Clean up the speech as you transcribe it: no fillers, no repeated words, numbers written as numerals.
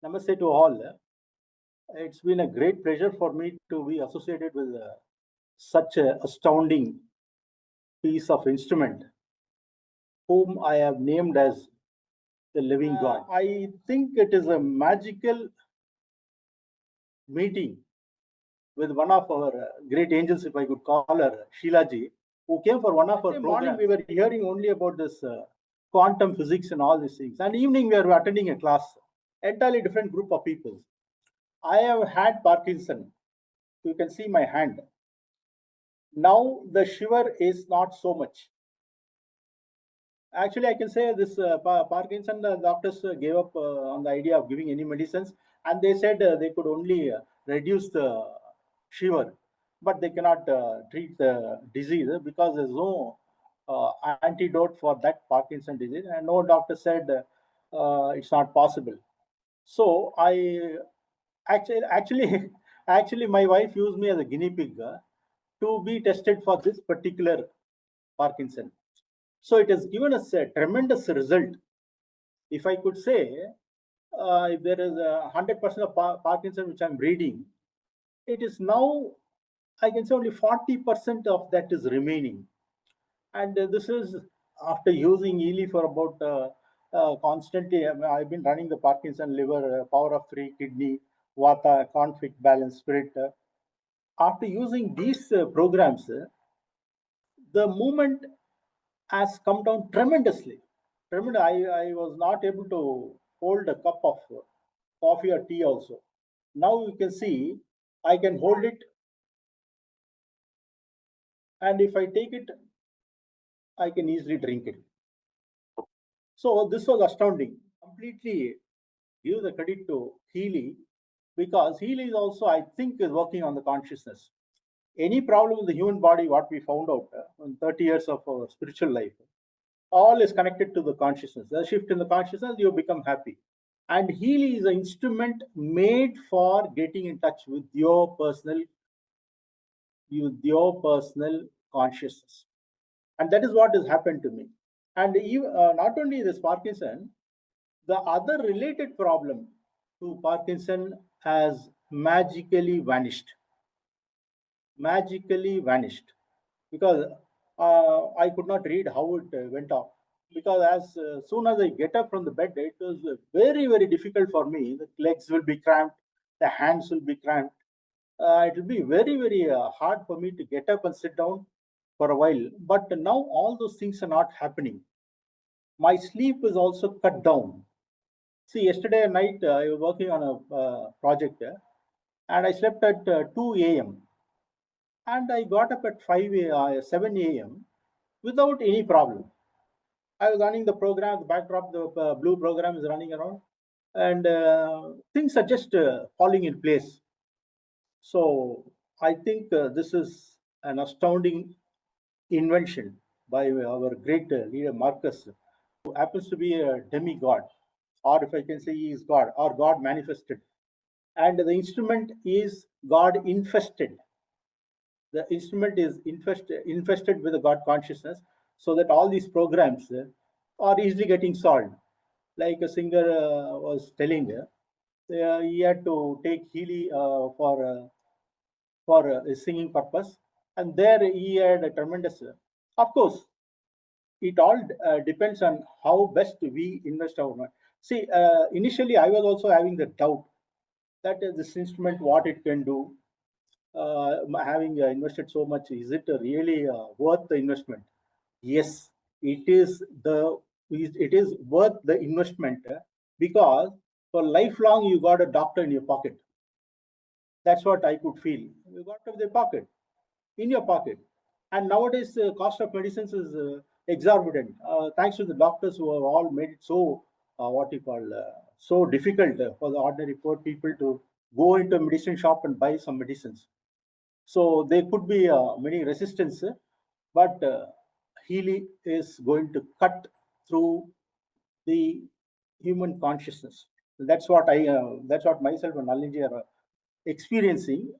Namaste to all. It's been a great pleasure for me to be associated with such an astounding piece of instrument, whom I have named as the living God. I think it is a magical meeting with one of our great angels, if I could call her, Sheila ji, who came for one of our programs. We were hearing only about this quantum physics and all these things. And evening we were attending a class, entirely different group of people. I have had Parkinson. You can see my hand. Now the shiver is not so much. Actually, I can say this Parkinson, the doctors gave up on the idea of giving any medicines, and they said they could only reduce the shiver, but they cannot treat the disease because there's no antidote for that Parkinson disease, and no doctor said it's not possible. So I actually, actually, my wife used me as a guinea pig to be tested for this particular Parkinson. So it has given us a tremendous result. If I could say, if there is 100% of Parkinson which I'm reading, it is now, I can say only 40% of that is remaining. And this is after using Healy for about constantly. I've been running the Parkinson liver, power of 3, kidney, Vata, conflict, balance, spirit. After using these programs, the movement has come down tremendously. I was not able to hold a cup of coffee or tea also. Now you can see I can hold it, and if I take it, I can easily drink it. So this was astounding. Completely give the credit to Healy, because Healy is also, I think, is working on the consciousness. Any problem in the human body, what we found out in 30 years of our spiritual life, all is connected to the consciousness. The shift in the consciousness, you become happy. And Healy is an instrument made for getting in touch with your personal consciousness. And that is what has happened to me. And even, not only this Parkinson, the other related problem to Parkinson has magically vanished. Magically vanished. Because I could not read how it went off. Because as soon as I get up from the bed, it was very, very difficult for me. The legs will be cramped, the hands will be cramped. It will be very, very hard for me to get up and sit down for a while. But now all those things are not happening. My sleep is also cut down. See, yesterday night I was working on a project and I slept at 2 a.m. and I got up at 7 a.m. without any problem. I was running the program, the backdrop, the blue program is running around, and things are just falling in place. So I think this is an astounding invention by our great leader Marcus, who happens to be a demigod, or if I can say he is God, or God manifested. And the instrument is God infested. The instrument is infested with the God consciousness, so that all these programs are easily getting solved. Like a singer was telling, he had to take Healy for a singing purpose, and there he had a tremendous. Of course, it all depends on how best we invest our money. See, initially I was also having the doubt that this instrument, what it can do, having invested so much, is it really worth the investment? Yes, it is worth the investment because for lifelong you got a doctor in your pocket. That's what I could feel. You got the pocket in your pocket, and nowadays the cost of medicines is exorbitant. Thanks to the doctors who have all made it so so difficult for the ordinary poor people to go into a medicine shop and buy some medicines. So there could be many resistance, but Healy is going to cut through the human consciousness. That's what myself and Nalinji are experiencing.